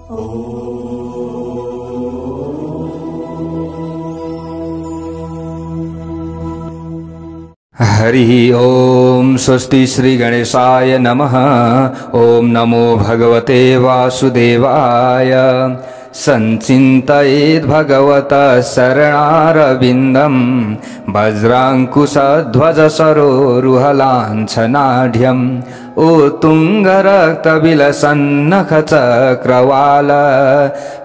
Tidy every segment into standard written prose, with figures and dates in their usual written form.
हरि ओम स्वस्ति श्री गणेशाय नमः। ओम नमो भगवते वासुदेवाय। संचिन्तयेद् भगवतः शरणारविन्दं वज्राङ्कुशध्वज सरोरुहलाञ्छनाढ्यम् उत्तुङ्गरक्तविलसन्नखचक्रवाल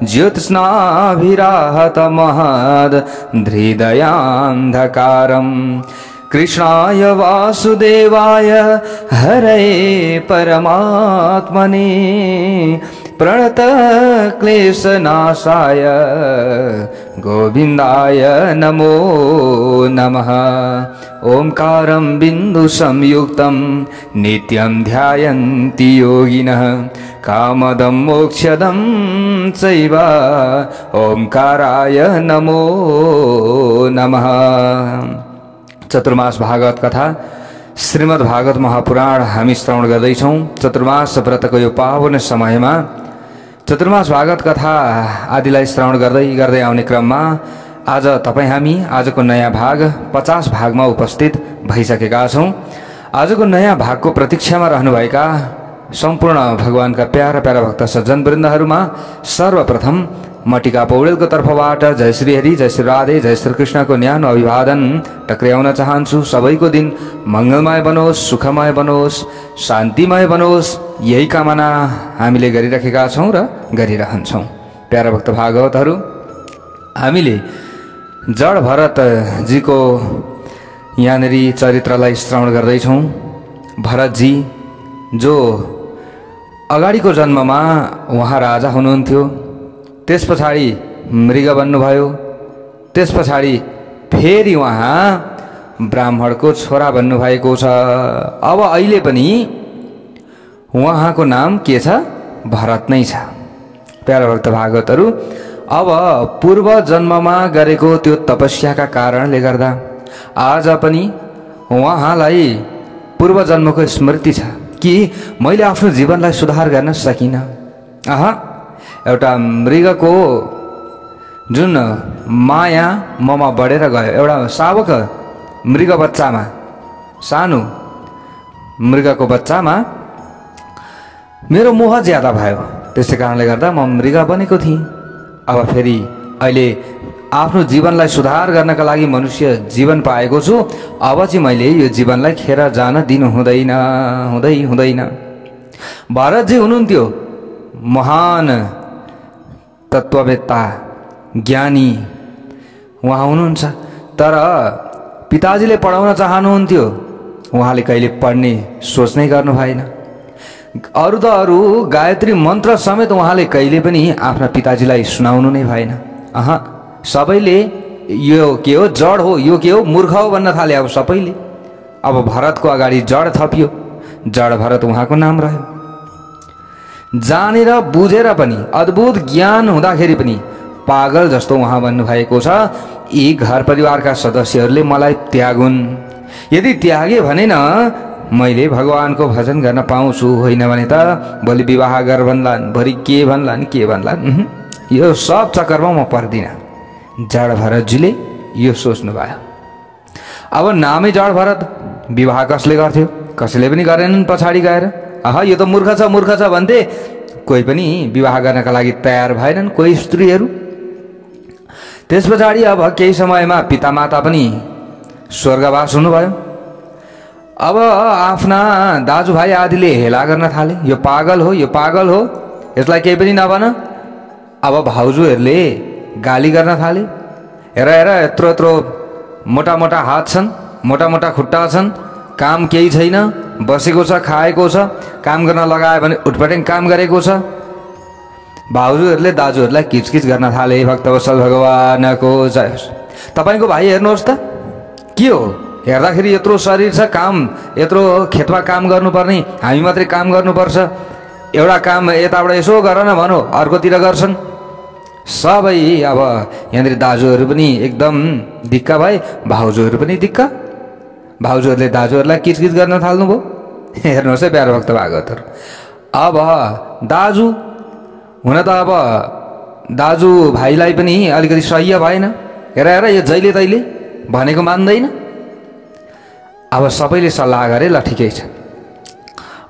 ज्योत्स्नाभिराहतमहद् हृदयान्धकारम्। कृष्णाय वासुदेवाय हरये परमात्मने प्रणतक्लेशनाशाय गोविन्दाय नमो नमः। ओंकारं बिन्दुसंयुक्तं नित्यं ध्यायन्ति योगिनः कामदं मोक्षदं चैव ओंकाराय नमो नमः। चतुर्मास भागवत कथा श्रीमद् भागवत महापुराण हामी श्रवण गर्दैछौँ। चतुर्मास व्रतको यो पावन समयमा चतुर्मास भागवत कथा आदिलाई श्रवण गर्दै गर्दै आउने क्रममा आज तपाईँ हामी आजको नयाँ भाग 50 भागमा उपस्थित भइसकेका छौँ। आजको नयाँ भागको प्रतीक्षामा रहनुभएका सम्पूर्ण भगवानका प्यारा प्यारा भक्त सज्जनवृन्दहरूमा सर्वप्रथम म टिका पौडेलको तर्फबाट जय श्री हरि, जय श्री राधे, जय श्री कृष्णको न्यानो अभिवादन टक्र्याउन चाहन्छु। सबैको दिन मङ्गलमय बनोस्, सुखमय बनोस्, शान्तिमय बनोस्, यही कामना हामीले गरिराखेका छौँ र गरिरहन्छौँ। प्यारा भक्त भागवतहरू, हामीले जड भरतजीको यहाँनिर चरित्रलाई श्रवण गर्दैछौँ। भरतजी जो अगाडिको जन्ममा उहाँ राजा हुनुहुन्थ्यो, त्यस पछाडि मृग बन्नुभयो, त्यस पछाडि फेरि उहाँ ब्राह्मणको छोरा बन्नुभएको छ। अब अहिले पनि उहाँको नाम के छ? भरत नै छ। प्यारा भक्त भागवतहरू, अब पूर्व जन्ममा गरेको त्यो तपस्याका कारणले गर्दा आज पनि उहाँलाई पूर्व जन्मको स्मृति छ कि मैले आफ्नो जीवनलाई सुधार गर्न सकिनँ। एउटा मृगको जुन माया ममा बढेर गयो, एउटा शावक मृग बच्चामा, सानो मृगको बच्चामा मेरो मोह ज्यादा भयो। त्यसै कारणले गर्दा म मृग बनेको थिएँ। अब फेरि अहिले आफ्नो जीवनलाई सुधार गर्नका लागि मनुष्य जीवन पाएको छु। अब चाहिँ मैले यो जीवनलाई खेर जान दिनु हुँदैन। भरतजी हुनुहुन्थ्यो महान तत्त्ववेत्ता, ज्ञानी उहाँ हुनुहुन्छ। तर पिताजीले पढाउन चाहनुहुन्थ्यो, उहाँले कहिले पढ्ने सोच नै गर्नु भएन। अरू त अरू गायत्री मन्त्र समेत उहाँले कहिले पनि आफ्ना पिताजीलाई सुनाउनु नै भएन। सबैले यो के हो, जड हो, यो के हो, मूर्ख हो भन्न थाले। अब सबैले अब भरतको अगाडि जड थपियो, जड भरत उहाँको नाम रह्यो। जानेर बुझेर पनि, अद्भुत ज्ञान हुँदाखेरि पनि पागल जस्तो उहाँ भन्नुभएको छ। यी घर परिवारका सदस्यहरूले मलाई त्यागुन्, यदि त्यागे भने न मैले भगवानको भजन गर्न पाउँछु, होइन भने त भोलि विवाह गर भन्लान्, भोलि के भन्लान्। यो सब चक्करमा म पर्दिनँ। जड भरतजीले यो सोच्नुभयो। अब नामै जड भरत, विवाह कसले गर्थ्यो? कसैले पनि गरेनन् पछाडि गएर। यो त मूर्ख छ भन्थे, कोही पनि विवाह गर्नका लागि तयार भएनन्, कोही स्त्रीहरू। त्यस पछाडि अब केही समयमा पितामाता पनि स्वर्गवास हुनुभयो। अब आफ्ना दाजुभाइ आदिले हेला गर्न थाले, यो पागल हो, यसलाई केही पनि नभन। अब भाउजूहरूले गाली गर्न थाले, हेर यत्रो मोटा मोटा हात छन्, मोटा मोटा खुट्टा छन्, काम केही छैन, बसेको छ, खाएको छ, काम गर्न लगायो भने उठपटाङ काम गरेको छ। भाउजूहरूले दाजुहरूलाई किचकिच गर्न थाले। भक्तवत्सल भगवानको जय होस्। तपाईँको भाइ हेर्नुहोस् त, के हो, हेर्दाखेरि यत्रो शरीर छ, काम यत्रो खेतमा काम गर्नुपर्ने, हामी मात्रै काम गर्नुपर्छ। एउटा काम यताबाट यसो गर न भनो, अर्कोतिर गर्छन् सबै। अब यहाँनिर दाजुहरू पनि एकदम दिक्क भए, भाउजूहरू पनि दिक्क। भाउजूहरूले दाजुहरूलाई किचकिच गर्न थाल्नुभयो। हेर्नुहोस् है प्यारो भक्त भागवतहरू, अब दाजु हुन त अब दाजु भाइलाई पनि अलिकति सह्य भएन। हेर हेर यो जहिले तैले भनेको मान्दैन। अब सबैले सल्लाह गरे ल ठिकै छ,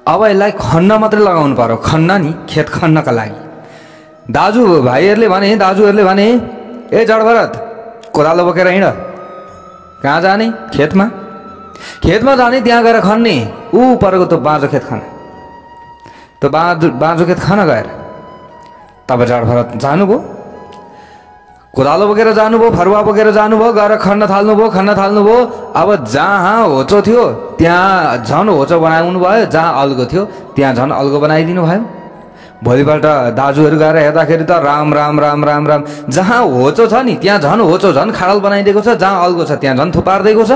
अब यसलाई खन्न मात्रै लगाउनु पर्यो, खन्न नि, खेत खन्नका लागि। दाजुहरूले भने ए जडभरत कोदालो बोकेर हिँड। कहाँ जाने? खेतमा जाने, त्यहाँ गएर खन्ने। ऊ परेको त्यो बाँझो खेत खन, त्यो बाँझो खेत खन गएर। तब जडभरत जानुभयो, कोदालो बोकेर जानुभयो, फरुवा बोकेर जानुभयो, गएर खन्न थाल्नुभयो। अब जहाँ होचो थियो त्यहाँ झन् होचो बनाउनु भयो, जहाँ अल्गो थियो त्यहाँ झन् अल्गो बनाइदिनु भयो। भोलिपल्ट दाजुहरू गएर हेर्दाखेरि त राम राम राम राम राम, जहाँ होचो छ नि त्यहाँ झन् होचो झन् खाडल बनाइदिएको छ, जहाँ अल्गो छ त्यहाँ झन् थुपारिदिएको छ।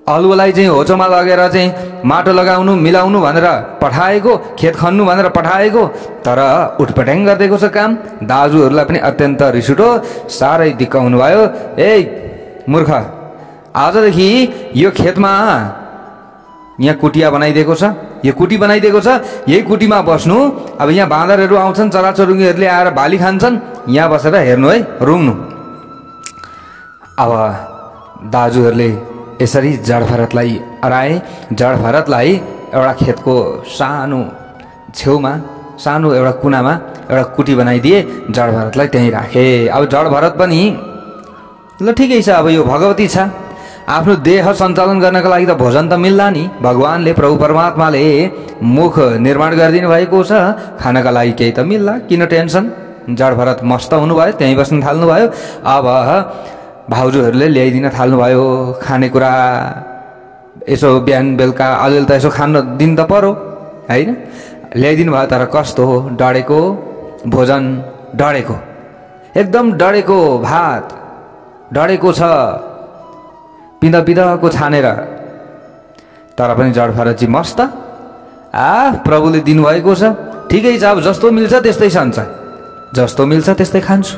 अल्गोलाई चाहिँ होचोमा लगेर चाहिँ माटो लगाउनु मिलाउनु भनेर पठाएको, खेत खन्नु भनेर पठाएको, तर उठपट्याङ गरिदिएको छ काम। दाजुहरूलाई पनि अत्यन्त रिस उठ्यो, साह्रै दिक्क हुनुभयो। ए मूर्ख, आजदेखि यो खेतमा यहाँ कुटिया बनाइदिएको छ, यो कुटी बनाइदिएको छ, यही कुटीमा बस्नु। अब यहाँ बाँदरहरू आउँछन्, चराचुरुङ्गीहरूले आएर बाली खान्छन्, यहाँ बसेर हेर्नु है, रुङ्नु। अब दाजुहरूले यसरी जडभरतलाई अराए। जडभरतलाई एउटा खेतको सानो छेउमा, सानो एउटा कुनामा एउटा कुटी बनाइदिए, जडभरतलाई त्यहीँ राखे। अब जडभरत पनि ल ठिकै छ, अब यो भगवती छ, आफ्नो देह सञ्चालन गर्नका लागि त भोजन त मिल्ला नि। भगवानले, प्रभु परमात्माले मुख निर्माण गरिदिनु भएको छ, खानका लागि केही त मिल्ला, किन टेन्सन। जडभरत मस्त हुनुभयो, त्यहीँ बस्न थाल्नुभयो। अब भाउजूहरूले ल्याइदिन थाल्नुभयो खानेकुरा। यसो बिहान बेलुका अलिअलि त यसो खान दिन त पर्यो होइन, ल्याइदिनु भयो। तर कस्तो हो, डढेको भोजन, डढेको एकदम डढेको भात, डढेको छ पिँधको छानेर। तर पनि जडभरतजी मस्त, प्रभुले दिनुभएको छ, ठिकै छ। अब जस्तो मिल्छ त्यस्तै सन्छ, जस्तो मिल्छ त्यस्तै खान्छु।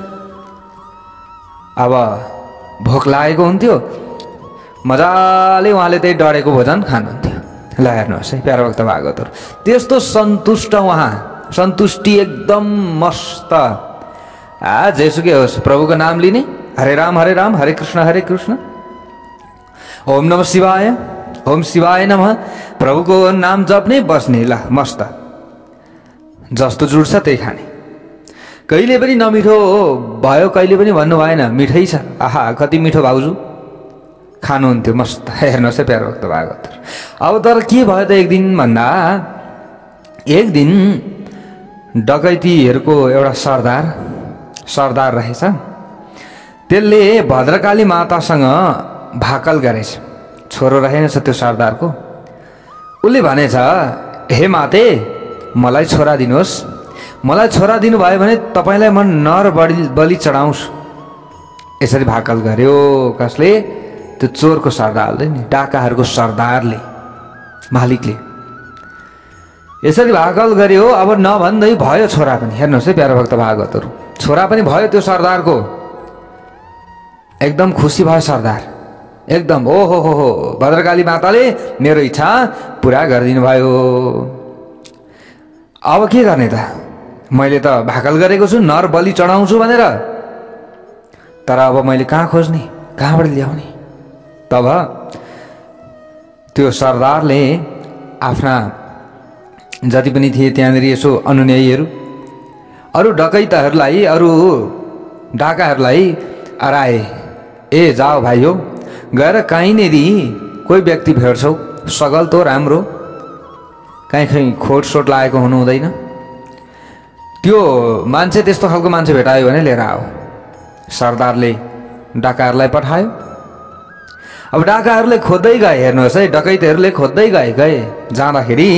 अब भोक लागेको हुन्थ्यो, मजाले उहाँले त्यही डढेको भोजन खानुहुन्थ्यो। ल हेर्नुहोस् है प्यारो भक्त भागवतहरू, त्यस्तो सन्तुष्ट उहाँ, सन्तुष्टि एकदम मस्त। जेसुकै होस् प्रभुको नाम लिने, हरे राम हरे कृष्ण ओम नमः शिवाय, ओम शिवाय नमः, प्रभुको नाम जप्ने बस्ने। ल मस्त, जस्तो जुड्छ त्यही खाने। कहिले पनि नमिठो भयो, कहिले पनि भन्नु भएन मिठै छ, आहा कति मिठो भाउजू खानुहुन्थ्यो मस्त। हेर्नुहोस् है प्यारो भक्त भागवत। अब तर के भयो त, एक दिन भन्दा एक दिन डकैतीहरूको एउटा सरदार रहेछ, त्यसले भद्रकाली मातासँग भाकल गरेछ। छोरो रहेछ त्यो सरदारको। उसले भनेछ, हे माते मलाई छोरा दिनुहोस्, मलाई छोरा दिनुभयो भने तपाईँलाई म नर बलि चढाउँछु। यसरी भाकल गर्यो। कसले? त्यो चोरको सरदारले नि, डाकाहरूको सरदारले, मालिकले यसरी भाकल गर्यो। अब नभन्दै भयो छोरा पनि। हेर्नुहोस् है प्यारो भक्त भागवतहरू, छोरा पनि भयो त्यो सरदारको। एकदम खुसी भयो सरदार, एकदम ओहो हो भद्रकाली माताले मेरो इच्छा पुरा गरिदिनु भयो। अब के गर्ने त, मैले त भाकल गरेको छु नर बलि चढाउँछु भनेर, तर अब मैले कहाँ खोज्ने, कहाँबाट ल्याउने? तब त्यो सरदारले आफ्ना जति पनि थिए त्यहाँनिर यसो अनुयायीहरू, अरू डकैताहरूलाई, अरू डाकाहरूलाई अराए। ए जाओ भाइ हो, गएर कहीँनिर कोही व्यक्ति भेट्छौ सगल तो राम्रो, कहीँ खोटसोट लागेको हुनु हुँदैन, त्यो मान्छे त्यस्तो खालको मान्छे भेटायो भने लिएर आओ। सरदारले डाकाहरूलाई पठायो। अब डाकाहरूले खोज्दै गए। हेर्नुहोस् है, डकैतहरूले खोज्दै गए। जाँदाखेरि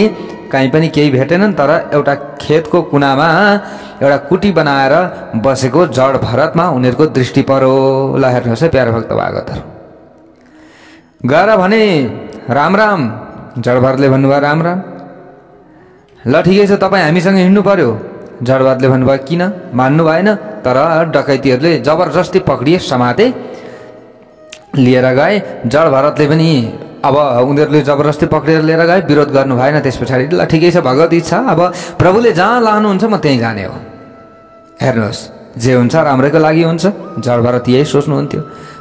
कहीँ पनि केही भेटेनन्। तर एउटा खेतको कुनामा एउटा कुटी बनाएर बसेको जडभरतमा उनीहरूको दृष्टि पर्यो। ल हेर्नुहोस् है प्यारो भक्त भागवतहरू, गएर भने राम राम। जडभरतले भन्नुभयो राम राम। ल ठिकै छ, तपाईँ हामीसँग हिँड्नु पर्यो। जडभरतले भन्नुभयो किन? मान्नु भएन। तर डकैतीहरूले जबरजस्ती पक्रिए, समाते, लिएर गए। जडभरतले पनि अब उनीहरूले जबरजस्ती पक्रेर लिएर गए, विरोध गर्नु भएन। त्यस पछाडि ल ठिकै छ, भगवत इच्छा, अब प्रभुले जहाँ लानुहुन्छ म त्यहीँ जाने हो। हेर्नुहोस्, जे हुन्छ राम्रैको लागि हुन्छ। जड भरत यही सोच्नुहुन्थ्यो।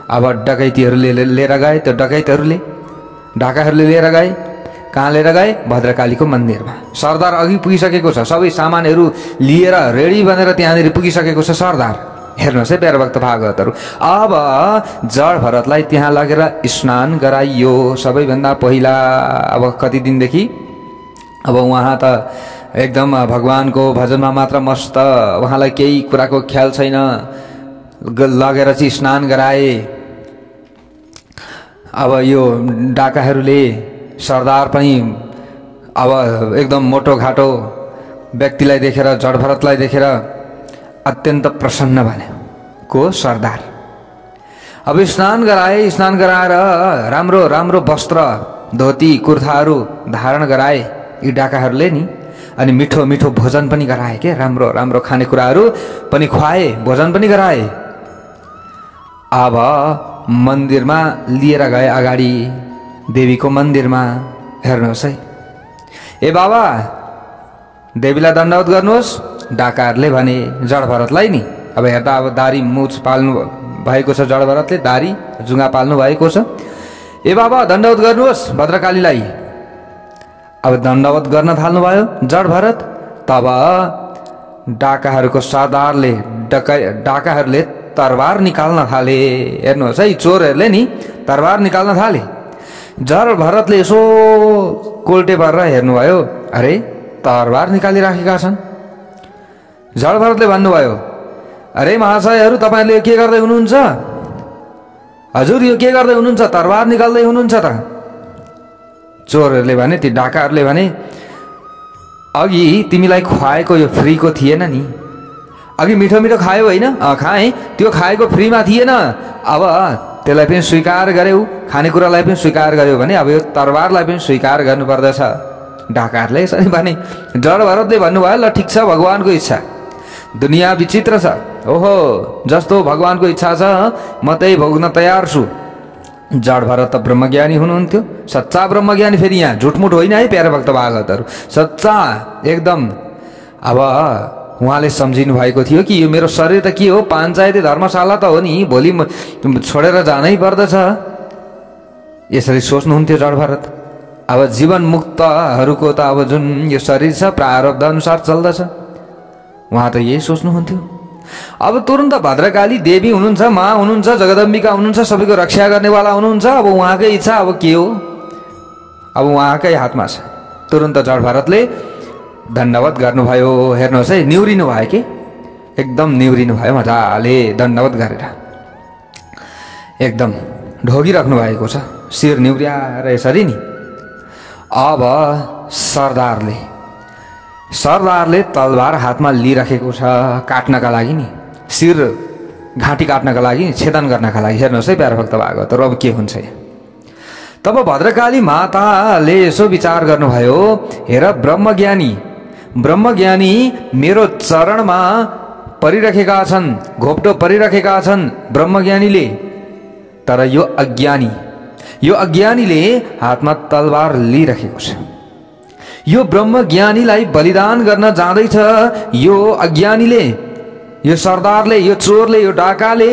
अब डकैतीहरूले लिएर गए, त्यो डकैतहरूले ढाकाहरूले लिएर गए। कहाँ लिएर गए? भद्रकालीको मन्दिरमा। सरदार अघि पुगिसकेको छ, सबै सामानहरू लिएर रेडी बनेर त्यहाँनिर पुगिसकेको छ सरदार। हेर्नुहोस् है प्यारो भक्त भागवतहरू, अब जड भरतलाई त्यहाँ लगेर स्नान गराइयो सबैभन्दा पहिला। अब कति दिनदेखि अब उहाँ त एकदम भगवानको भजनमा मात्र मस्त, उहाँलाई केही कुराको ख्याल छैन। लगेर चाहिँ स्नान गराए। अब यो डाकाहरूले, सरदार पनि अब एकदम मोटो घाटो व्यक्तिलाई देखेर, जड भरतलाई देखेर अत्यन्त प्रसन्न भने। को? सरदार। अब स्नान गराए। स्नान गराएर राम्रो राम्रो वस्त्र, धोती कुर्ताहरू धारण गराए यी डाकाहरूले नि। अनि मिठो मिठो भोजन पनि गराए के, राम्रो राम्रो खानेकुराहरू पनि खुवाए, भोजन पनि गराए। अब मन्दिरमा लिएर गए अगाडि, देवीको मन्दिरमा। हेर्नुहोस् है, ए बाबा देवीलाई दण्डवत गर्नुहोस्। डाकाहरूले भने जड भरतलाई नि। अब हेर्दा अब दारी मुछ पाल्नु भएको छ जड भरतले, दारी जुङ्गा पाल्नु भएको छ। ए बाबा दण्डवत गर्नुहोस् भद्रकालीलाई। अब दण्डवत गर्न थाल्नुभयो जड भरत। तब डाकाहरूको सरदारले, डाकाहरूले तरबार निकाल्न थाले। हेर्नुहोस् है, चोरहरूले नि तरबार निकाल्न थाले। जड भरतले यसो कोल्टे पारेर हेर्नुभयो, अरे तरबार निकालिराखेका छन्। जड भरतले भन्नुभयो, अरे महाशयहरू तपाईँहरूले के गर्दै हुनुहुन्छ? हजुर यो के गर्दै हुनुहुन्छ? तरबार निकाल्दै हुनुहुन्छ त? चोरहरूले भने, ती डाकाहरूले भने, अघि तिमीलाई खुवाएको यो फ्रीको थिएन नि। अघि मिठो मिठो खायो होइन? खाएँ, त्यो खाएको फ्रीमा थिएन। अब त्यसलाई पनि स्वीकार गर्यौ, खानेकुरालाई पनि स्वीकार गर्यो भने अब यो तरबारलाई पनि स्वीकार गर्नुपर्दछ। डाकाहरूले यसरी भने। जड भरतले भन्नुभयो, ल ठिक छ, भगवानको इच्छा। दुनियाँ विचित्र छ। ओहो, जस्तो भगवानको इच्छा छ म त्यही भोग्न तयार छु। जड भरत त ब्रह्मज्ञानी हुनुहुन्थ्यो, सच्चा ब्रह्मज्ञानी। फेरि यहाँ झुटमुट होइन है प्यारे भक्त भागवतहरू, सच्चा एकदम। अब उहाँले सम्झिनु भएको थियो कि यो मेरो शरीर त के हो, पञ्चायती धर्मशाला त हो नि, भोलि छोडेर जानै पर्दछ। यसरी सोच्नुहुन्थ्यो जड भरत। अब जीवन मुक्तहरूको त अब जुन यो शरीर छ प्रारब्ध अनुसार चल्दछ, उहाँ त यही सोच्नुहुन्थ्यो। अब तुरन्त भद्रकाली देवी हुनुहुन्छ, माँ हुनुहुन्छ, जगदम्बिका हुनुहुन्छ, सबैको रक्षा गर्नेवाला हुनुहुन्छ। अब उहाँकै इच्छा अब के हो, अब उहाँकै हातमा छ। तुरन्त जड भरतले दण्डवत गर्नुभयो। हेर्नुहोस् है, निहुरिनु भयो कि एकदम निहुरिनु भयो, मजाले दण्डवत गरेर एकदम ढोगिराख्नु भएको छ, शिर निहुर्याएर यसरी नि। अब सरदारले तलवार हातमा लिइराखेको छ, काट्नका लागि नि, शिर घाँटी काट्नका लागि, छेदन गर्नका लागि। हेर्नुहोस् है प्यारो भक्त भागवतहरू, अब के हुन्छ। तब भद्रकाली माताले यसो विचार गर्नुभयो, हेर ब्रह्मज्ञानी मेरो चरणमा परिरहेका छन्, घोप्टो परिरहेका छन् ब्रह्मज्ञानीले। तर यो अज्ञानीले हातमा तलवार लिइरहेको छ। यो ब्रह्मज्ञानीलाई बलिदान गर्न जाँदैछ यो अज्ञानीले, यो सरदारले, यो चोरले, यो डाकाले।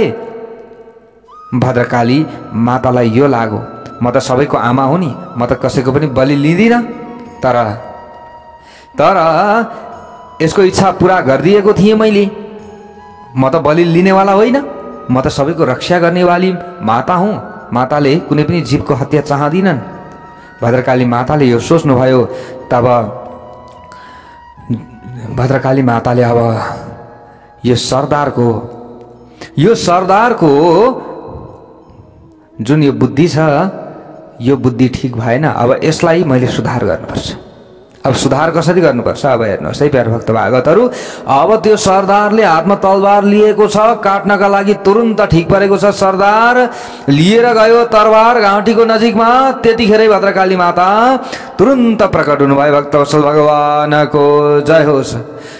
भद्रकाली मातालाई यो लाग्यो, म त सबैको आमा हो नि, म त कसैको पनि बलि लिँदिनँ। तर यसको इच्छा पुरा गरिदिएको थिएँ मैले। म त बलि लिनेवाला होइन, म त सबैको रक्षा गर्नेवाली माता हुँ। माताले कुनै पनि जीवको हत्या चाहदिनन्। भद्रकाली माताले यो सोच्नुभयो। तब भद्रकाली माताले अब यो सरदारको जुन यो बुद्धि छ, यो बुद्धि ठिक भएन। अब यसलाई मैले सुधार गर्नुपर्छ। अब सुधार कसरी गर्नुपर्छ? अब हेर्नुहोस् है प्यारो भक्त भागवतहरू, अब त्यो सरदारले हातमा तलवार लिएको छ, काट्नका लागि तुरुन्त ठिक परेको छ। सरदार लिएर गयो तरबार घाँटीको नजिकमा। त्यतिखेरै भद्रकाली माता तुरुन्त प्रकट हुनुभयो। भक्तवत्सल भगवानको जय होस्।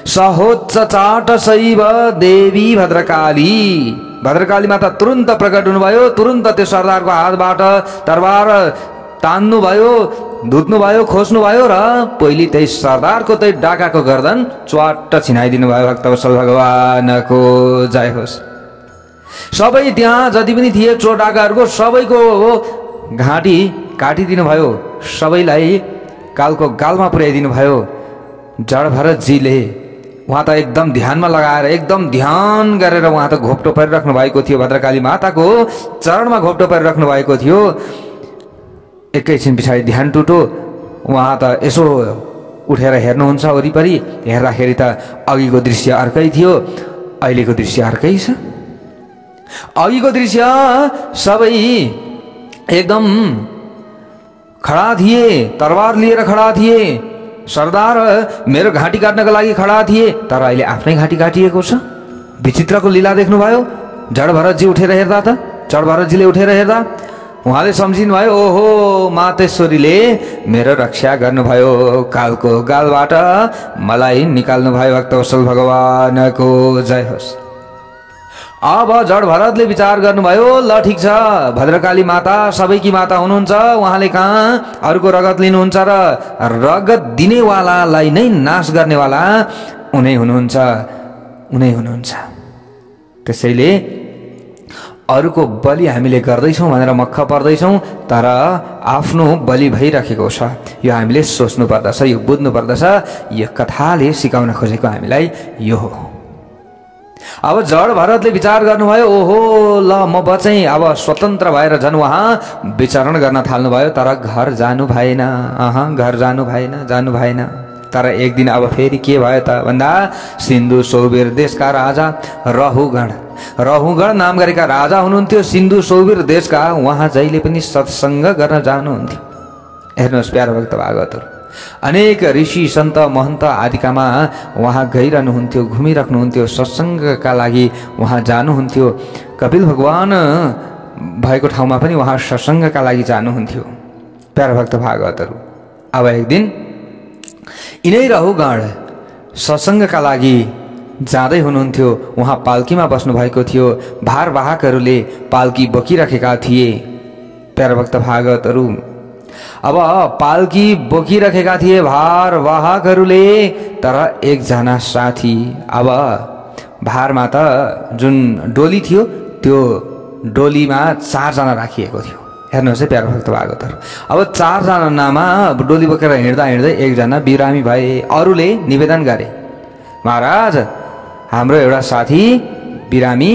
सहोच्च चाट शैव देवी भद्रकाली माता तुरुन्त प्रकट हुनुभयो। तुरुन्त त्यो सरदारको हातबाट तरबार तान्नुभयो। धुत्नुभयो, खोज्नुभयो र पहिले त्यही सरदारको त्यही डाकाको गर्दन च्वाट्ट छिनाइदिनु भयो। भक्तवत्सल भगवानको जय होस्। सबै त्यहाँ जति पनि थिए चोर डाकाहरूको सबैको घाँटी काटिदिनु भयो, सबैलाई कालको गालमा पुर्याइदिनु भयो। जड भरतजीले उहाँ त एकदम ध्यानमा लगाएर एकदम ध्यान गरेर उहाँ त घोप्टो परिराख्नु भएको थियो, भद्रकाली माताको चरणमा घोप्टो परिराख्नु भएको थियो। एकैछिन पछाडि ध्यान टुटो। उहाँ त यसो उठेर हेर्नुहुन्छ वरिपरि, हेर्दाखेरि त अघिको दृश्य अर्कै थियो, अहिलेको दृश्य अर्कै छ। अघिको दृश्य सबै एकदम खडा थिए, तरबार लिएर खडा थिए। सरदार मेरो घाँटी काट्नको लागि खडा थिए, तर अहिले आफ्नै घाँटी काटिएको छ। विचित्रको लीला देख्नुभयो। जड भरतजी उठेर हेर्दा त, जड भरतजीले उठेर हेर्दा उहाँले सम्झिनु भयो, ओहो मातेश्वरीले मेरो रक्षा गर्नुभयो, कालको गालबाट मलाई निकाल्नु भयो। भक्तवत्सल भगवानको जय होस्। अब जड भरतले विचार गर्नुभयो, ल ठिक छ, भद्रकाली माता सबैकी माता हुनुहुन्छ, उहाँले कहाँ अरूको रगत लिनुहुन्छ र रगत दिनेवालालाई नै नाश गर्नेवाला उनै हुनुहुन्छ, उनै हुनुहुन्छ। त्यसैले अरूको बलि हामीले गर्दैछौँ भनेर मक्ख पर्दैछौँ, तर आफ्नो बलि भइराखेको छ। यो हामीले सोच्नु पर्दछ, यो बुझ्नु पर्दछ। यो कथाले सिकाउन खोजेको हामीलाई यो हो। अब जड भरतले विचार गर्नुभयो, ओहो ल म बचेँ। अब स्वतन्त्र भएर झन् उहाँ विचरण गर्न थाल्नुभयो, तर घर जानु भएन। घर जानु भएन, जानु भएन। तर एक दिन अब फेरि के भयो त भन्दा सिन्धु सौबिर देशका राजा रहुगण नाम गरेका राजा हुनुहुन्थ्यो सिन्धु सौबिर देशका। उहाँ जहिले पनि सत्सङ्ग गर्न जानुहुन्थ्यो। हेर्नुहोस् प्यारो भक्त भागवतहरू, अनेक ऋषि सन्त महन्त आदिकामा उहाँ गइरहनुहुन्थ्यो, घुमिराख्नुहुन्थ्यो, सत्सङ्गका लागि उहाँ जानुहुन्थ्यो। कपिल भगवान भएको ठाउँमा पनि उहाँ सत्सङ्गका लागि जानुहुन्थ्यो। प्यारो भक्त भागवतहरू, अब एक दिन यिनै रहुगण सत्सङ्गका लागि जाँदै हुनुहुन्थ्यो। उहाँ पाल्कीमा बस्नुभएको थियो। भारवाहकहरूले पाल्की बोकिराखेका थिए। प्यारो भक्त भागवतहरू, अब पाल्की बोकिराखेका थिए भारवाहकहरूले, तर एकजना साथी, अब भारमा त जुन डोली थियो त्यो डोलीमा 4 जना राखिएको थियो। हेर्नुहोस् है प्यारो भक्त भागवतहरू, अब 4 जनामा डोली बोकेर हिँड्दा हिँड्दै एकजना बिरामी भए। अरूले निवेदन गरे, महाराज हाम्रो एउटा साथी बिरामी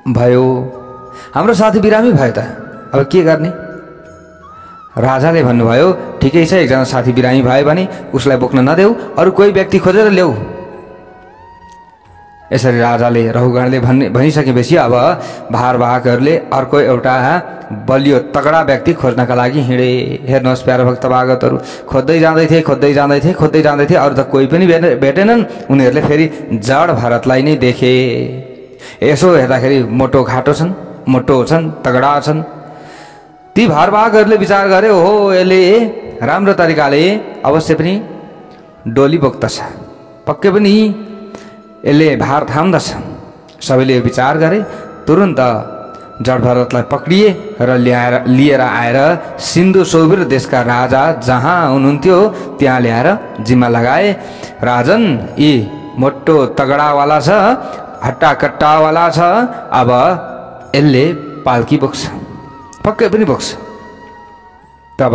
भयो, हाम्रो साथी बिरामी भयो त अब के गर्ने? राजाले भन्नुभयो, ठिकै छ, एकजना साथी बिरामी भयो भने उसलाई बोक्न नदेऊ, अरू कोही व्यक्ति खोजेर ल्याऊ। यसरी राजाले रहुगणले भनिसकेपछि अब भारवाहकहरूले अर्को एउटा बलियो तगडा व्यक्ति खोज्नका लागि हिँडे। हेर्नुहोस् प्यारो भक्त भागवतहरू, खोज्दै जाँदै थिए, अरू त कोही पनि भेटेनन्। उनीहरूले फेरि जड भरतलाई नै देखे। यसो हेर्दाखेरि मोटो घाटो छन्, मोटो छन्, तगडा छन्। ती भारवाहकहरूले विचार गरे, ओहो यसले राम्रो तरिकाले अवश्य पनि डोली बोक्दछ, पक्कै पनि यसले भार थाम्दछ। सबैले विचार गरे। तुरुन्त जड भरतलाई पक्रिए र लिएर आएर सिन्धु सौबिर देशका राजा जहाँ हुनुहुन्थ्यो त्यहाँ ल्याएर जिम्मा लगाए। राजन यी मोटो तगडावाला छ, हट्टा कट्टावाला छ, अब यसले पाल्की बोक्छ, पक्कै पनि बोक्छ। तब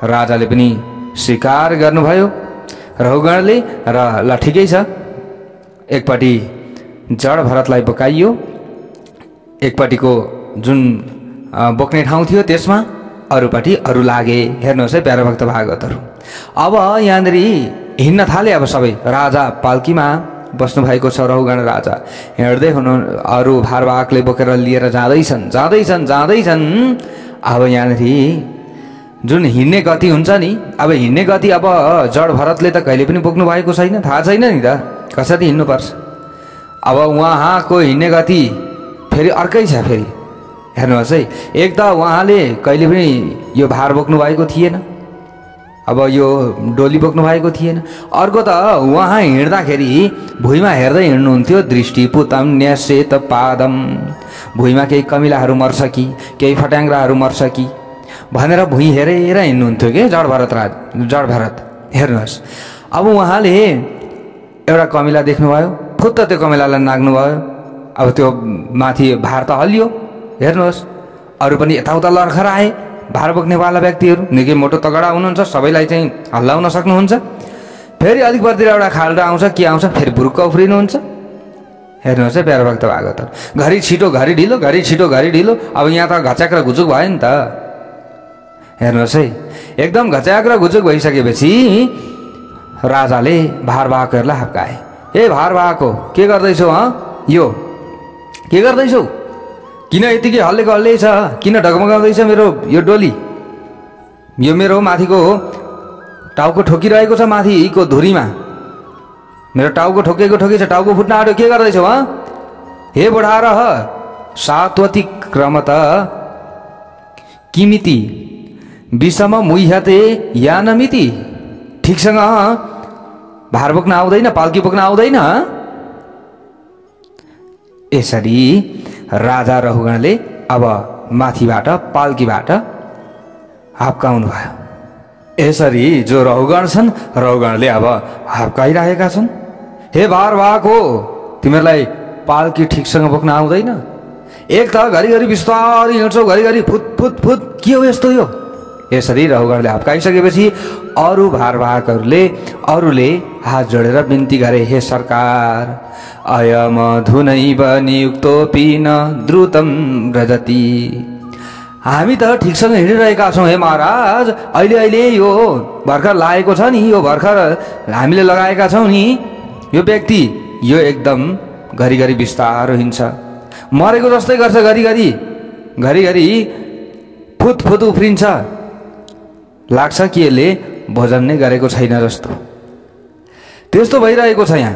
राजाले पनि स्वीकार गर्नुभयो रहुगणले, र ल ठिकै छ। एकपट्टि जड भरतलाई बोकाइयो, एकपट्टिको जुन बोक्ने ठाउँ थियो त्यसमा अरूपट्टि अरू लागे। हेर्नुहोस् है प्यारो भक्त भागवतहरू, अब यहाँनिर हिँड्न थाले। अब सबै राजा पाल्कीमा बस्नु भएको छ, रहुगण राजा हिँड्दै हुनु, अरू भारवाहकले बोकेर लिएर जाँदैछन्। अब यहाँनिर जुन हिँड्ने गति हुन्छ नि, अब हिँड्ने गति अब जड भरतले त कहिले पनि बोक्नु भएको छैन, थाहा छैन नि त कसरी हिँड्नुपर्छ। अब उहाँको हिँड्ने गति फेरि अर्कै छ। फेरि हेर्नुहोस् है, एक त उहाँले कहिले पनि यो भार बोक्नु भएको थिएन, अब यो डोली बोक्नु भएको थिएन। अर्को त उहाँ हिँड्दाखेरि भुइँमा हेर्दै हिँड्नुहुन्थ्यो, दृष्टिपुतम न्यसेत पादम, भुइँमा केही कमिलाहरू मर्छ कि, केही फट्याङ्ग्राहरू मर्छ कि भनेर भुइँ हेरेर हिँड्नुहुन्थ्यो कि जड भरत हेर्नुहोस्। अब उहाँले एउटा कमिला देख्नुभयो, फुत्त त्यो कमिलालाई नाग्नुभयो। अब त्यो माथि भार त हल्लियो। हेर्नुहोस्, अरू पनि यताउता लर्खर आए। भार बोक्नेवाला व्यक्तिहरू निकै मोटो तगडा हुनुहुन्छ, सबैलाई चाहिँ हल्लाउन सक्नुहुन्छ। फेरि अलिक परतिर एउटा खाल्डो आउँछ, के आउँछ, फेरि बुरुक्क उफ्रिनुहुन्छ। हेर्नुहोस् है प्यारो भक्त भागवतहरू, घरि छिटो घरि ढिलो, घरि छिटो घरि ढिलो। अब यहाँ त घच्याक र घुचुक भयो नि त। हेर्नुहोस् है, एकदम घच्याक र घुचुक भइसकेपछि राजाले भारवाहकहरूलाई हप्काए। ए भारवाहको, के गर्दैछौ? यो के गर्दैछौ? किन यतिकै हल्लेको हल्लै छ? किन ढगमगाउँदैछ मेरो यो डोली? यो मेरो माथिको टाउको ठोकिरहेको छ, माथिको धुरीमा मेरो टाउको ठोकेको ठोकी छ, टाउको फुट्न आँट्यो, के गर्दैछौ? हे बुढा र सात्वती क्रमत किमिति विषम मुह्यते या नमिति। ठिकसँग भार बोक्न आउँदैन, पाल्की बोक्न आउँदैन। यसरी राजा रहुगणले अब माथिबाट पाल्कीबाट हप्काउनु भयो। यसरी जो रहुगण छन्, रहुगणले अब हप्काइरहेका छन्। हे भारवाहको, तिमीहरूलाई पाल्की ठिकसँग बोक्न आउँदैन? एक त घरिघरि बिस्तारै हिँड्छौ, घरिघरि फुत फुत फुत, के हो यस्तो यो? यसरी रहुगणले हप्काइसकेपछि अरू अरूले हात जोडेर बिन्ती गरे, हे सरकार, अयम धुनैव नियुक्तोऽपि न द्रुतं व्रजति। हामी त ठिकसँग हिँडिरहेका छौँ हे महाराज। अहिले यो भर्खर लागेको छ नि, यो भर्खर हामीले लगाएका छौँ नि, यो व्यक्ति यो एकदम घरिघरि बिस्तारो हिँड्छ, मरेको जस्तै गर्छ, घरिघरि फुत फुत उफ्रिन्छ, लाग्छ कि यसले भोजन नै गरेको छैन जस्तो, त्यस्तो भइरहेको छ यहाँ।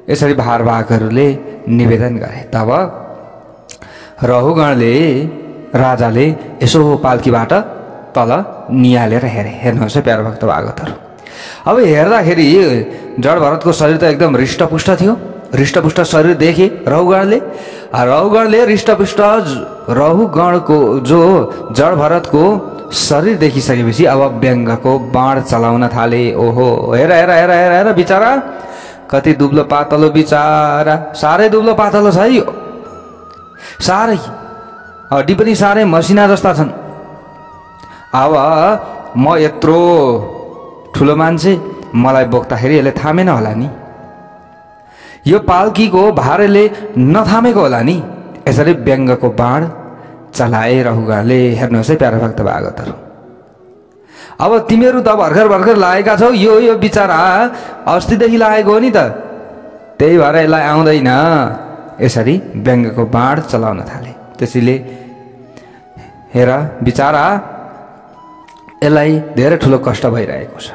यसरी भारवाहकहरूले निवेदन गरे। तब रहुगणले राजाले यसो पाल्कीबाट तल निहालेर हेरे। हेर्नुहोस् है प्यारो भक्त भागवतहरू, अब हेर्दाखेरि जड भरतको शरीर त एकदम हृष्टपुष्ट थियो। हृष्टपुष्ट शरीर देखे रहुगणले हृष्टपुष्ट रहुगणको जो जड भरतको शरीर देखिसकेपछि अब व्यङ्गको बाण चलाउन थाले। ओहो, हेर हेर हेर हेर हेर, बिचारा कति दुब्लो पातलो, बिचारा साह्रै दुब्लो पातलो छ यो, साह्रै हड्डी पनि साह्रै मसिना जस्ता छन्। अब म यत्रो ठुलो मान्छे, मलाई बोक्दाखेरि यसले थामेन होला नि, यो पाल्कीको भारले नथामेको होला नि। यसरी व्यङ्गको बाण चलाए रहुगणले। हेर्नुहोस् है प्यारो भक्त भागवतहरू, अब तिमीहरू त भर्खर लागेका छौ, यो बिचारा अस्तिदेखि लागेको हो नि त, त्यही भएर यसलाई आउँदैन। यसरी व्यङ्गको बाण चलाउन थाले। त्यसैले हेर बिचारा, यसलाई धेरै ठुलो कष्ट भइरहेको छ।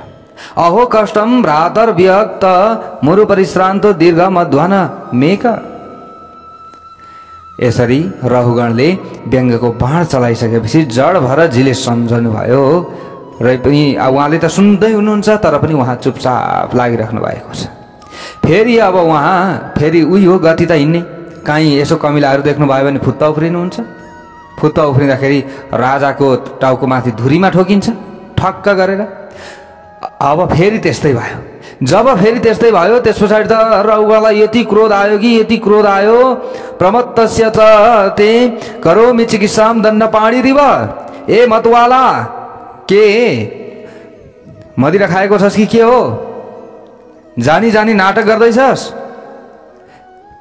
अहो कष्टम भ्रातर व्यक्त मुरु परिश्रान्तो दीर्घ मध्वन मेक। यसरी रहुगणले व्यङ्गको बाण चलाइसकेपछि जड भरतजीले सम्झनु भयो र पनि उहाँले त सुन्दै हुनुहुन्छ, तर पनि उहाँ चुपचाप लागिराख्नु भएको छ। फेरि अब उहाँ फेरि उही हो गति त हिँड्ने। काहीँ यसो कमिलाहरू देख्नुभयो भने फुत्त उफ्रिनुहुन्छ। फुत्त उफ्रिँदाखेरि राजाको टाउको माथि धुरीमा ठोकिन्छ ठक्क गरेर। अब फेरि त्यस्तै भयो। जब फेरि त्यस्तै भयो, त्यस पछाडि त रहुगणलाई यति क्रोध आयो, प्रमत्तस्य च ते करोमि चिकित्साम दण्ड पाणिरिव। ए मतवाला, के मदिरा खाएको छस् कि के हो? जानी जानी नाटक गर्दैछस्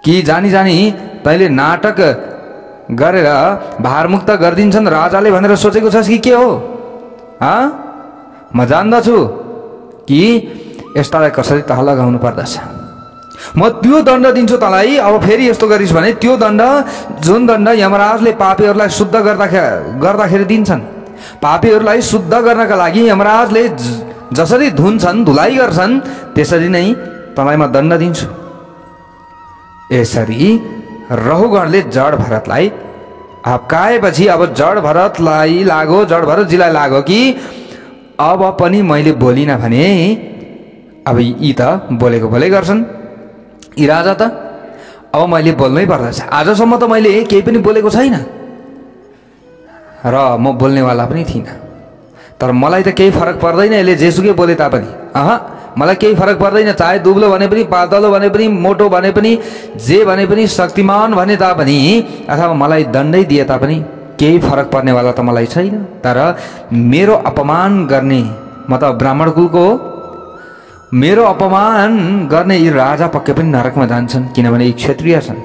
कि जानी तैँले नाटक गरेर भारमुक्त गरिदिन्छन् राजाले भनेर सोचेको छस् कि के हो? म जान्दछु कि यस्तालाई कसरी तह लगाउनु पर्दछ। म त्यो दण्ड दिन्छु तँलाई। अब फेरि यस्तो गरिस् भने त्यो दण्ड, जुन दण्ड यमराजले पापीहरूलाई शुद्ध गर्दाखेरि दिन्छन्, पापीहरूलाई शुद्ध गर्नका लागि यमराजले जसरी धुन्छन्, धुलाइ गर्छन्, त्यसरी नै तँलाई म दण्ड दिन्छु। यसरी रहुगणले जड भरतलाई हप्काएपछि अब जड भरतजीलाई लाग्यो कि अब पनि मैले बोलिनँ भने अब यी त बोलेको गर्छन्, यी राजा त अब मैले बोल्नै पर्दछ। आजसम्म त मैले केही पनि बोलेको छैन। र म बोल्नेवाला पनि थिइनँ। तर मलाई त केही फरक पर्दैन, यसले जेसुकै बोले तापनि मलाई केही फरक पर्दैन। चाहे दुब्लो भने पनि, पातलो भने पनि, मोटो भने पनि, जे भने पनि, शक्तिमान भने तापनि अथवा मलाई दण्डै दिए तापनि केही फरक पर्नेवाला त मलाई छैन। तर मेरो अपमान गर्ने, म त ब्राह्मण कुलको हो, मेरो अपमान गर्ने यी राजा पक्कै पनि नरकमा जान्छन्, किनभने यी क्षत्रिय छन्,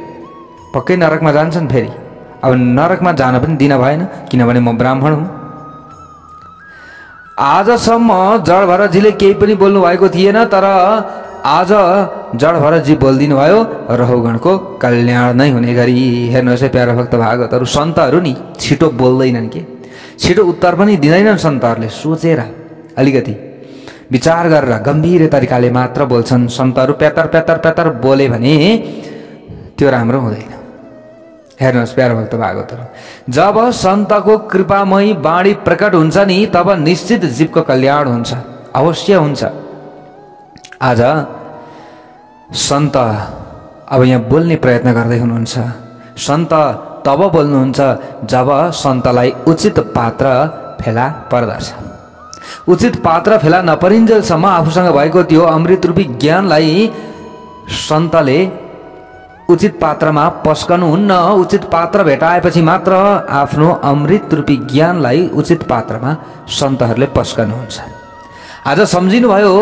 पक्कै नरकमा जान्छन्। फेरि अब नरकमा जान पनि दिन भएन, किनभने म ब्राह्मण हुँ। आजसम्म जड भरतजीले केही पनि बोल्नु भएको थिएन, तर आज जड भरतजी बोलिदिनु भयो रहुगणको कल्याण नै हुने गरी। हेर्नुहोस् है प्यारा भक्त भागवतहरू, सन्तहरू नि छिटो बोल्दैनन् के, छिटो उत्तर पनि दिँदैनन्। सन्तहरूले सोचेर अलिकति विचार गरेर गम्भीर तरिकाले मात्र बोल्छन्। सन्तहरू प्यातर प्यातर प्यातर बोले भने त्यो राम्रो हुँदैन। हेर्नुहोस् प्यारा भक्त भागवतहरू, जब सन्तको कृपामयी बाणी प्रकट हुन्छ नि, तब निश्चित जीवको कल्याण हुन्छ, अवश्य हुन्छ। आज सन्त अब यहाँ बोल्ने प्रयत्न गर्दै हुनुहुन्छ। सन्त तब बोल्नुहुन्छ जब सन्तलाई उचित पात्र फेला पर्दछ। उचित पात्र फेला नपरिन्जेलसम्म आफूसँग भएको त्यो अमृत रूपी ज्ञानलाई सन्तले उचित पात्रमा पस्कनुहुन्न। उचित पात्र भेटाएपछि मात्र आफ्नो अमृत रूपी ज्ञानलाई उचित पात्रमा सन्तहरूले पस्कनुहुन्छ। आज सम्झिनुभयो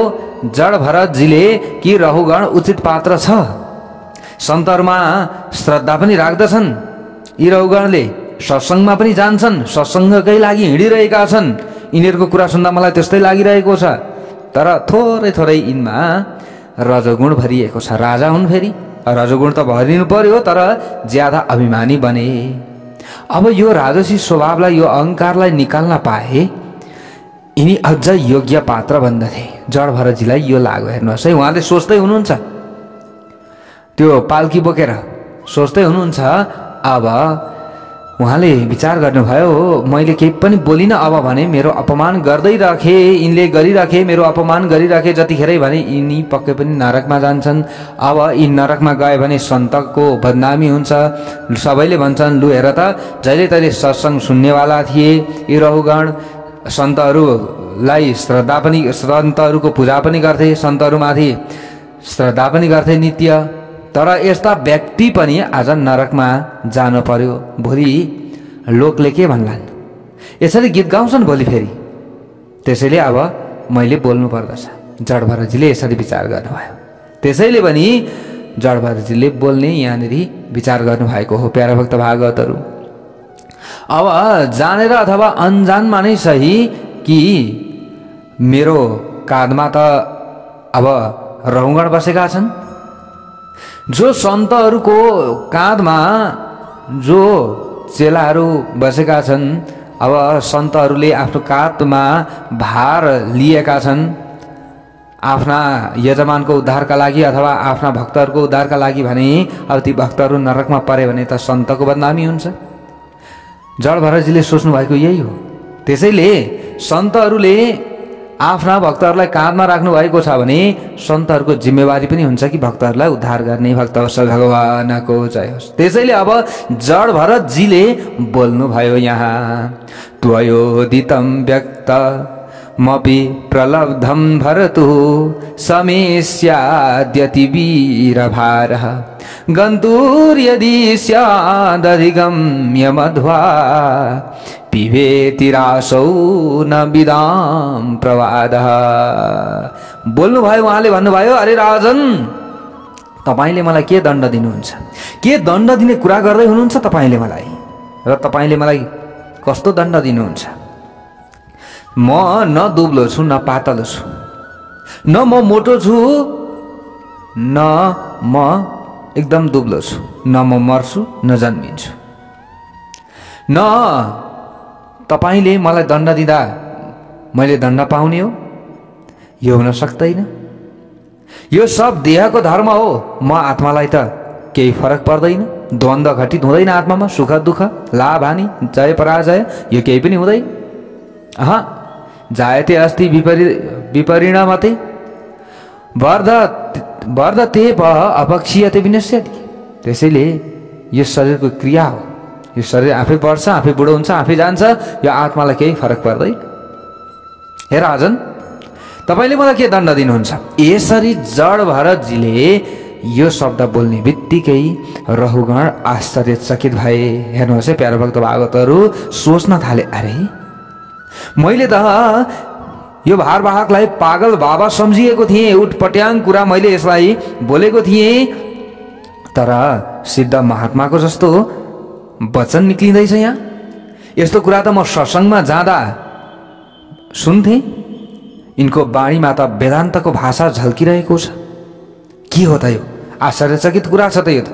जड भरतजीले कि रहुगण उचित पात्र छ। सन्तहरूमा श्रद्धा पनि राख्दछन्। यी रहुगणले सत्सङ्गमा पनि जान्छन्, सत्सङ्गकै लागि हिँडिरहेका छन्। यिनीहरूको कुरा सुन्दा मलाई त्यस्तै लागिरहेको छ। तर थोरै थोरै यिनमा रजोगुण भरिएको छ। राजा हुन्, फेरि रजोगुण त भरिनु पर्यो, तर ज्यादा अभिमानी बने। अब यो राजसी स्वभावलाई, यो अहङ्कारलाई निकाल्न पाए यिनी अझ योग्य पात्र बन्दथे। जड भरतजीलाई यो लाग्यो। हेर्नुहोस् है, उहाँले सोच्दै हुनुहुन्छ, त्यो पाल्की बोकेर सोच्दै हुनुहुन्छ। अब उहाँले विचार गर्नुभयो, मैले केही पनि बोलिनँ अब भने मेरो अपमान गर्दै राखे, यिनले गरिराखे, मेरो अपमान गरिराखे जतिखेरै भने यिनी पक्कै पनि नरकमा जान्छन्। अब यी नरकमा गए भने सन्तको बदनामी हुन्छ। सबैले भन्छन्, लु हेर त, जहिले तहिले सत्सङ्ग सुन्नेवाला थिए यी रहुगण, सन्तहरूलाई श्रद्धा पनि, सन्तहरूको पूजा पनि गर्थे, सन्तहरूमाथि श्रद्धा पनि गर्थे नित्य। तर यस्ता व्यक्ति पनि आज नरकमा जानु पर्यो। भोलि लोकले के भन्लान्? यसरी गीत गाउँछन् भोलि फेरि। त्यसैले अब मैले बोल्नु पर्दछ। जड भरतजीले यसरी विचार गर्नुभयो। त्यसैले पनि जड भरतजीले बोल्ने यहाँनिर विचार गर्नुभएको हो। प्यारा भक्त भागवतहरू, अब जानेर अथवा अनजानमा नै सही कि मेरो काँधमा त अब रहुगण बसेका छन्। जो सन्तहरूको काँधमा जो चेलाहरू बसेका छन्, अब सन्तहरूले आफ्नो काँधमा भार लिएका छन् आफ्ना यजमानको उद्धारका लागि अथवा आफ्ना भक्तहरूको उद्धारका लागि भने अब ती भक्तहरू नरकमा परे भने त सन्तको बदनामी हुन्छ। जड भरतजीले सोच्नु भएको यही हो। त्यसैले सन्तहरूले आफ्ना भक्तहरूलाई काँधमा राख्नु भएको छ भने सन्तहरूको जिम्मेवारी पनि हुन्छ कि भक्तहरूलाई उद्धार गर्ने। भक्तवत्सल भगवानको जय होस्। त्यसैले अब जड भरतजीले बोल्नुभयो यहाँ, त्वयोदितं व्यक्त मपि प्रलब्धं भरतु समेस्याद्यति वीरभारः गन्तुर्यदि स्यादधिगम्य मध्वा पिबेतिरासौ न विदाम प्रवादः। बोल्नुभयो, उहाँले भन्नुभयो, अरे राजन, तपाईँले मलाई के दण्ड दिनुहुन्छ? के दण्ड दिने कुरा गर्दै हुनुहुन्छ तपाईँले मलाई? र तपाईँले मलाई कस्तो दण्ड दिनुहुन्छ? म न दुब्लो छु न पातलो छु, न म मोटो छु न म एकदम दुब्लो छु, न म मर्छु न जन्मिन्छु। न तपाईले मलाई दण्ड दिँदा मैले दण्ड पाउने हो, यो हुन सक्दैन। यो सब देहको धर्म हो। म आत्मालाई त केही फरक पर्दैन। द्वन्द्व घटित हुँदैन आत्मामा। सुख दुःख, लाभ हानि, जय पराजय, यो केही पनि हुँदैन। जायते अस्ति विपरिणामते वर्धते अपक्षीयते विनश्यति। त्यसैले यो शरीरको क्रिया हो, यो शरीर आफै बढ्छ, आफै बुढो हुन्छ, आफै जान्छ, यो आत्मालाई केही फरक पर्दैन। हे राजन, तपाईँले मलाई के दण्ड दिनुहुन्छ? यसरी जड भरतजीले यो शब्द बोल्ने बित्तिकै रहुगण आश्चर्यचकित भए। हेर्नुहोस् है प्यारो भक्त भागवतहरू, सोच्न थाले, अरे मैले त यो भारवाहकलाई पागल बाबा सम्झिएको थिएँ, उटपट्याङ कुरा मैले यसलाई बोलेको थिएँ, तर सिद्ध महात्माको जस्तो वचन निक्लिँदैछ यहाँ। यस्तो कुरा त म सत्सङ्गमा जाँदा सुन्थेँ। यिनको बाणीमा त वेदान्तको भाषा झल्किरहेको छ। के हो त यो? आश्चर्यचकित कुरा छ त यो त।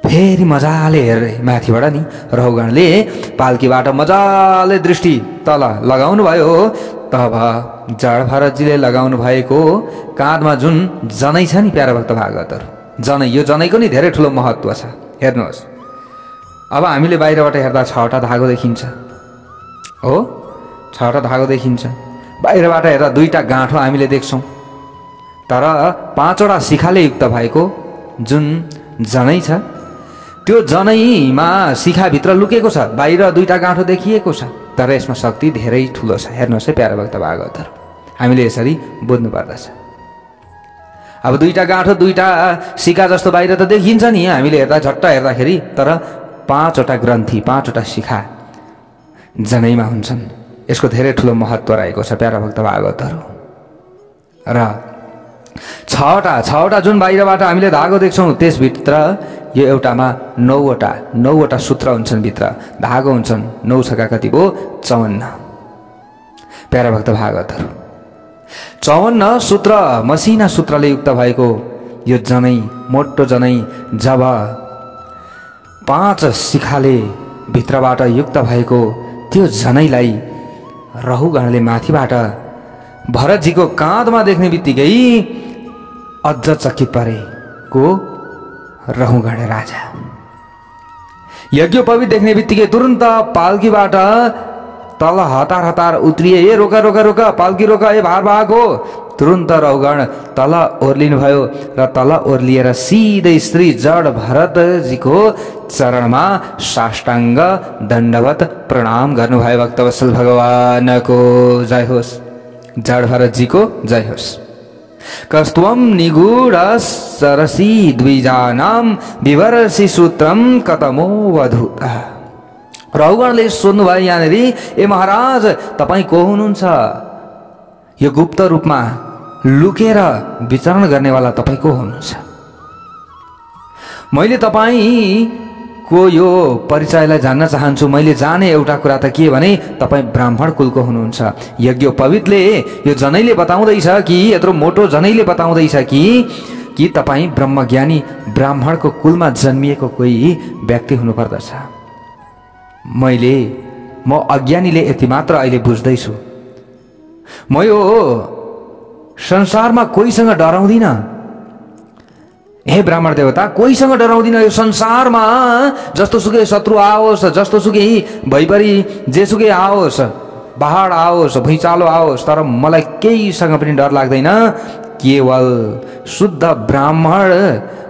फेरि मजाले हेरे माथिबाट नि रहुगणले पाल्कीबाट मजाले दृष्टि तल लगाउनु भयो। तब जड भरतजीले लगाउनु भएको काँधमा जुन जनै छ नि प्यारा भक्त भागवतहरू, जनै, यो जनैको नि धेरै ठुलो महत्त्व छ। हेर्नुहोस्, अब हामीले बाहिरबाट हेर्दा 6वटा धागो देखिन्छ हो, 6वटा धागो देखिन्छ। बाहिरबाट हेर्दा 2टा गाँठो हामीले देख्छौँ, तर 5वटा शिखाले युक्त भएको जुन जनै छ, त्यो जनैमा शिखाभित्र लुकेको छ। बाहिर 2टा गाँठो देखिएको छ, तर यसमा शक्ति धेरै ठुलो छ। हेर्नुहोस् है प्यारा भक्त भागवतहरू, हामीले यसरी बुझ्नु पर्दछ। अब 2टा गाँठो 2टा शिखा जस्तो बाहिर त देखिन्छ नि हामीले हेर्दा, झट्ट हेर्दाखेरि, तर 5वटा ग्रन्थि, 5वटा शिखा जनैमा हुन्छन्। यसको धेरै ठुलो महत्त्व रहेको छ प्यारा भक्त भागवतहरू। र 6वटा जुन बाहिरबाट हामीले धागो देख्छौँ, त्यसभित्र यो एउटामा 9वटा सूत्र हुन्छन्, भित्र धागो हुन्छन्। 9 छका कति भयो? 54। प्यारा भक्त भागवतहरू, 54 सूत्र, मसिना सूत्रले युक्त भएको यो जनै, मोटो जनै, जब 5 शिखाले भित्रबाट युक्त भएको त्यो जनैलाई रहुगणले माथिबाट भरतजीको काँधमा देख्ने बित्तिकै अझ चकित परे को रहुगण राजा। यज्ञोपवीत देख्ने बित्तिकै तुरन्त पाल्कीबाट तल हतार हतार उत्रिए। ए रोका रोका रोका, पाल्की रोका, ए भारवाहक हो। तुरन्त रहुगण तल ओर्लिनु भयो र तल ओर्लिएर सिधै श्री जड भरतजीको चरणमा साष्टाङ्ग दण्डवत प्रणाम गर्नुभयो। भक्तवत्सल भगवानको जय होस्, जड भरतजीको जय होस्। कस्त्वम निगूढ सरसी द्विजानाम विवरसी सूत्रम कतमो वधूत। रहुगणले सोध्नुभयो यहाँनिर, ए महाराज तपाईँ को हुनुहुन्छ? यो गुप्त रूपमा लुकेर विचरण गर्नेवाला तपाईँ को हुनुहुन्छ? मैले तपाईँको यो परिचयलाई जान्न चाहन्छु। मैले जाने एउटा कुरा त के भने तपाईँ ब्राह्मण कुलको हुनुहुन्छ। यज्ञोपवीतले यो जनैले बताउँदैछ कि, यत्रो मोटो जनैले बताउँदैछ कि तपाईँ ब्रह्मज्ञानी ब्राह्मणको कुलमा जन्मिएको कोही व्यक्ति हुनुपर्दछ। म अज्ञानीले यति मात्र अहिले बुझ्दैछु। म यो संसारमा कोहीसँग डराउँदिनँ। हे ब्राह्मण देवता, कोहीसँग डराउँदिनँ। यो संसारमा जस्तोसुकै शत्रु आओस्, जस्तोसुकै भैपरी जेसुकै आओस्, पहाड आओस्, भुइँचालो आओस्, तर मलाई केहीसँग पनि डर लाग्दैन। केवल शुद्ध ब्राह्मण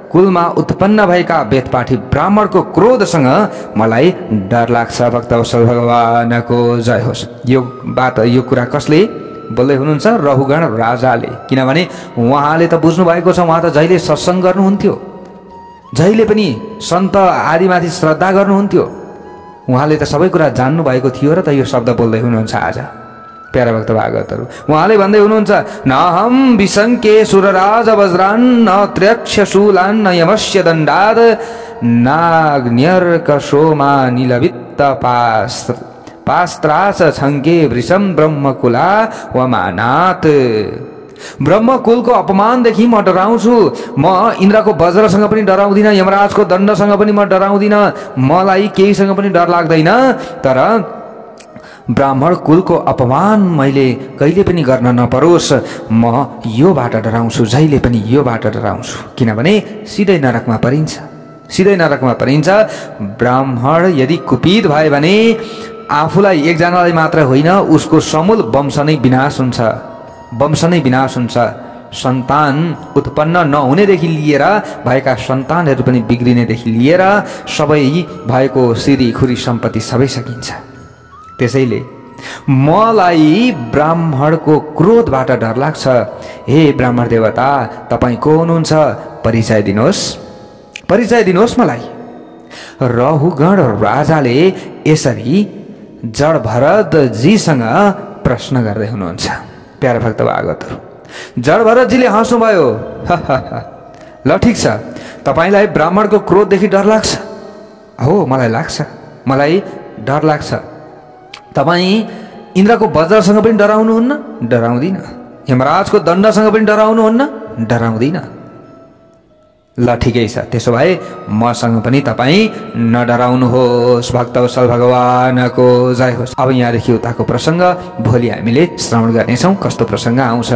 कुलमा उत्पन्न भएका वेदपाठी ब्राह्मणको क्रोधसँग मलाई डर लाग्छ। भक्तवत्सल भगवानको जय होस्। यो बात, यो कुरा कसले बोल्दै हुनुहुन्छ? रहुगण राजाले। किनभने उहाँले त बुझ्नु भएको छ, उहाँ त जहिले सत्सङ्ग गर्नुहुन्थ्यो, जहिले पनि सन्त आदिमाथि श्रद्धा गर्नुहुन्थ्यो। उहाँले त सबै कुरा जान्नु भएको थियो र त यो शब्द बोल्दै हुनुहुन्छ आज प्यारा भक्त भागवतहरू। उहाँले भन्दै हुनुहुन्छ, न हम विशङ्के सुरराज वज्रान् न त्र्यक्ष शूलान् न यमस्य दण्डाद नाग्न्यर्कशोमा निलवित्त पास्त्रास छङ्के वृषम ब्रह्मकुला वमानात्। ब्रह्मकुलको अपमानदेखि म डराउँछु। म इन्द्रको वज्रसँग पनि डराउँदिनँ, यमराजको दण्डसँग पनि म डराउँदिनँ, मलाई केहीसँग पनि डर लाग्दैन। तर ब्राह्मण कुलको अपमान मैले कहिले पनि गर्न नपरोस्, म योबाट डराउँछु, जहिले पनि योबाट डराउँछु। किनभने सिधै नरकमा परिन्छ, सिधै नरकमा परिन्छ। ब्राह्मण यदि कुपित भयो भने आफूलाई एकजनालाई मात्र होइन, उसको समूल वंश नै विनाश हुन्छ, वंश नै विनाश हुन्छ। सन्तान उत्पन्न नहुनेदेखि लिएर भएका सन्तानहरू पनि बिग्रिनेदेखि लिएर सबै भएको सिरीखुरी सम्पत्ति सबै सकिन्छ। त्यसैले मलाई ब्राह्मणको क्रोधबाट डर लाग्छ। हे ब्राह्मण देवता, तपाईँ को हुनुहुन्छ? परिचय दिनुहोस्, परिचय दिनुहोस् मलाई। रहुगण राजाले यसरी जड भरतजीसँग प्रश्न गर्दै हुनुहुन्छ। प्यारा भक्त भागवतहरू, जड भरतजीले हाँस्नुभयो। ल ठिक छ, तपाईँलाई ब्राह्मणको क्रोधदेखि डर लाग्छ? हो, मलाई लाग्छ, मलाई डर लाग्छ। तपाईँ इन्द्रको वज्रसँग पनि डराउनुहुन्न? डराउँदिन। यमराजको दण्डसँग पनि डराउनुहुन्न? डराउँदिन। ल ठिकै छ, त्यसो भए मसँग पनि तपाईँ नडराउनुहोस्। भक्तवत्सल भगवानको जय होस्। अब यहाँदेखि उताको प्रसङ्ग भोलि हामीले श्रवण गर्नेछौँ। कस्तो प्रसङ्ग आउँछ?